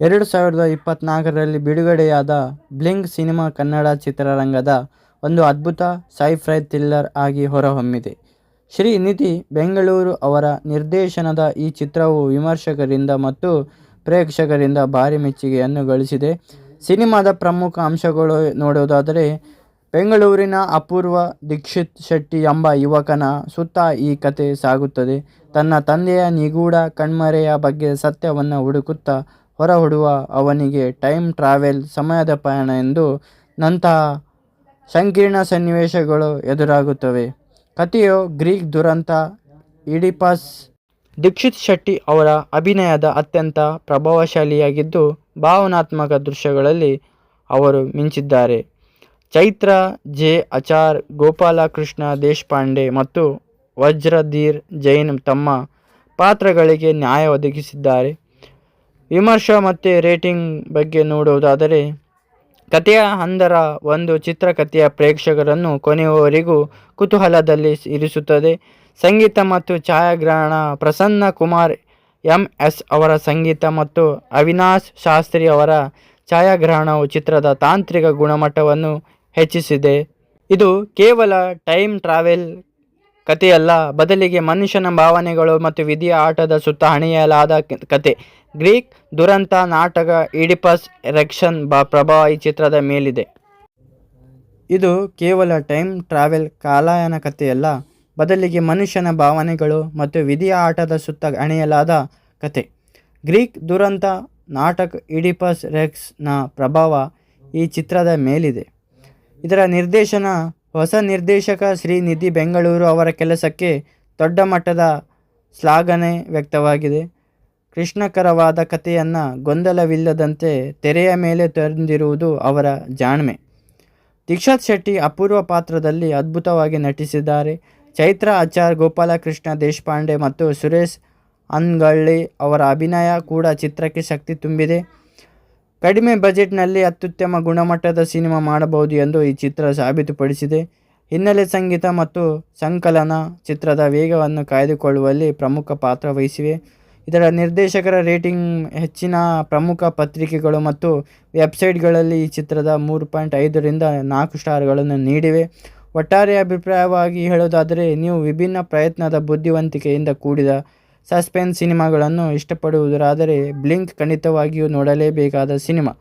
2024ರಲ್ಲಿ ಬಿಡುಗಡೆಯಾದ blink cinema Kannada ಚಿತ್ರರಂಗದ ಒಂದು ಅದ್ಭುತ ಸೈ-ಫೈ ಥ್ರಿಲ್ಲರ್ ಆಗಿ ಹೊರಹೊಮ್ಮಿದೆ. ಶ್ರೀನಿಧಿ ಬೆಂಗಳೂರು ಅವರ ನಿರ್ದೇಶನದ ಈ ಚಿತ್ರವು ವಿಮರ್ಶಕರಿಂದ ಮತ್ತು ಪ್ರೇಕ್ಷಕರಿಂದ ಭಾರೀ ಮೆಚ್ಚುಗೆಯನ್ನು ಗಳಿಸಿದೆ. ಸಿನಿಮಾದ ಪ್ರಮುಖ ಅಂಶಗಳು ನೋಡುವುದಾದರೆ, ಬೆಂಗಳೂರಿನ ಅಪೂರ್ವ ದೀಕ್ಷಿತ್ ಶೆಟ್ಟಿ ಎಂಬ ಯುವಕನ ಸುತ್ತ ಈ ಕಥೆ ಸಾಗುತ್ತದೆ. ತನ್ನ ತಂದೆಯ ನಿಗೂಢ ಕಣ್ಮರೆಯ ಬಗ್ಗೆ ಸತ್ಯವನ್ನು ಹುಡುಕುತ್ತಾ ಹೊರಡುವ ಅವನಿಗೆ ಟೈಮ್ ಟ್ರಾವೆಲ್, ಸಮಯದ ಪಯಣ ಎಂದು ನಂತಹ ಸಂಕೀರ್ಣ ಸನ್ನಿವೇಶಗಳು ಎದುರಾಗುತ್ತವೆ. ಕಥೆಯು ಗ್ರೀಕ್ ದುರಂತ ಈಡಿಪಸ್. ದೀಕ್ಷಿತ್ ಶೆಟ್ಟಿ ಅವರ ಅಭಿನಯದ ಅತ್ಯಂತ ಪ್ರಭಾವಶಾಲಿಯಾಗಿದ್ದು, ಭಾವನಾತ್ಮಕ ದೃಶ್ಯಗಳಲ್ಲಿ ಅವರು ಮಿಂಚಿದ್ದಾರೆ. ಚೈತ್ರಾ ಜೆ. ಆಚಾರ್, ಗೋಪಾಲಕೃಷ್ಣ ದೇಶಪಾಂಡೆ ಮತ್ತು ವಜ್ರಧೀರ್ ಜೈನ್ ತಮ್ಮ ಪಾತ್ರಗಳಿಗೆ ನ್ಯಾಯ ಒದಗಿಸಿದ್ದಾರೆ. ವಿಮರ್ಶೆ ಮತ್ತು ರೇಟಿಂಗ್ ಬಗ್ಗೆ ನೋಡುವುದಾದರೆ, ಕಥೆಯ ಹಂದರ ಒಂದು ಚಿತ್ರಕಥೆಯ ಪ್ರೇಕ್ಷಕರನ್ನು ಕೊನೆಯವರೆಗೂ ಕುತೂಹಲದಲ್ಲಿ ಇರಿಸುತ್ತದೆ. ಸಂಗೀತ ಮತ್ತು ಛಾಯಾಗ್ರಹಣ ಪ್ರಸನ್ನ ಕುಮಾರ್ ಎಂ. ಎಸ್. ಅವರ ಸಂಗೀತ ಮತ್ತು ಅವಿನಾಶ್ ಶಾಸ್ತ್ರಿ ಅವರ ಛಾಯಾಗ್ರಹಣವು ಚಿತ್ರದ ತಾಂತ್ರಿಕ ಗುಣಮಟ್ಟವನ್ನು ಹೆಚ್ಚಿಸಿದೆ. ಇದು ಕೇವಲ ಟೈಮ್ ಟ್ರಾವೆಲ್ ಕಥೆಯಲ್ಲ, ಬದಲಿಗೆ ಮನುಷ್ಯನ ಭಾವನೆಗಳು ಮತ್ತು ವಿಧಿಯ ಆಟದ ಸುತ್ತ ಹೆಣೆಯಲಾದ ಕಥೆ. ಗ್ರೀಕ್ ದುರಂತ ನಾಟಕ ಈಡಿಪಸ್ ರೆಕ್ಸನ್ ಪ್ರಭಾವ ಈ ಚಿತ್ರದ ಮೇಲಿದೆ. ಇದು ಕೇವಲ ಟೈಮ್ ಟ್ರಾವೆಲ್ ಕಾಲಯಾನ ಕಥೆಯಲ್ಲ, ಬದಲಿಗೆ ಮನುಷ್ಯನ ಭಾವನೆಗಳು ಮತ್ತು ವಿಧಿಯ ಆಟದ ಸುತ್ತ ಹೆಣೆಯಲಾದ ಕಥೆ. ಗ್ರೀಕ್ ದುರಂತ ನಾಟಕ ಈಡಿಪಸ್ ರೆಕ್ಸ್ ನ ಪ್ರಭಾವ ಈ ಚಿತ್ರದ ಮೇಲಿದೆ. ಇದರ ನಿರ್ದೇಶನ ಹೊಸ ನಿರ್ದೇಶಕ ಶ್ರೀನಿಧಿ ಬೆಂಗಳೂರು ಅವರ ಕೆಲಸಕ್ಕೆ ದೊಡ್ಡ ಮಟ್ಟದ ಶ್ಲಾಘನೆ ವ್ಯಕ್ತವಾಗಿದೆ. ಕ್ಲಿಷ್ಟಕರವಾದ ಕಥೆಯನ್ನು ಗೊಂದಲವಿಲ್ಲದಂತೆ ತೆರೆಯ ಮೇಲೆ ತಂದಿರುವುದು ಅವರ ಜಾಣ್ಮೆ. ದೀಕ್ಷಿತ್ ಶೆಟ್ಟಿ ಅಪೂರ್ವ ಪಾತ್ರದಲ್ಲಿ ಅದ್ಭುತವಾಗಿ ನಟಿಸಿದ್ದಾರೆ. ಚೈತ್ರಾ ಆಚಾರ್, ಗೋಪಾಲಕೃಷ್ಣ ದೇಶಪಾಂಡೆ ಮತ್ತು ಸುರೇಶ್ ಅನ್ಗಳ್ಳಿ ಅವರ ಅಭಿನಯ ಕೂಡ ಚಿತ್ರಕ್ಕೆ ಶಕ್ತಿ ತುಂಬಿದೆ. ಕಡಿಮೆ ಬಜೆಟ್ನಲ್ಲಿ ಅತ್ಯುತ್ತಮ ಗುಣಮಟ್ಟದ ಸಿನಿಮಾ ಮಾಡಬಹುದು ಎಂದು ಈ ಚಿತ್ರ ಸಾಬೀತುಪಡಿಸಿದೆ. ಹಿನ್ನೆಲೆ ಸಂಗೀತ ಮತ್ತು ಸಂಕಲನ ಚಿತ್ರದ ವೇಗವನ್ನು ಕಾಯ್ದುಕೊಳ್ಳುವಲ್ಲಿ ಪ್ರಮುಖ ಪಾತ್ರ ವಹಿಸಿವೆ. ಇದರ ನಿರ್ದೇಶಕರ ರೇಟಿಂಗ್ ಹೆಚ್ಚಿನ ಪ್ರಮುಖ ಪತ್ರಿಕೆಗಳು ಮತ್ತು ವೆಬ್ಸೈಟ್ಗಳಲ್ಲಿ ಈ ಚಿತ್ರದ 3.5 ರಿಂದ 4 ಸ್ಟಾರ್ಗಳನ್ನು ನೀಡಿವೆ. ಒಟ್ಟಾರೆ ಅಭಿಪ್ರಾಯವಾಗಿ ಹೇಳುವುದಾದರೆ, ನೀವು ವಿಭಿನ್ನ ಪ್ರಯತ್ನದ ಬುದ್ಧಿವಂತಿಕೆಯಿಂದ ಕೂಡಿದ ಸಸ್ಪೆನ್ಸ್ ಸಿನಿಮಾಗಳನ್ನು ಇಷ್ಟಪಡುವುದಾದರೆ ಬ್ಲಿಂಕ್ ಖಂಡಿತವಾಗಿಯೂ ನೋಡಲೇಬೇಕಾದ ಸಿನಿಮಾ.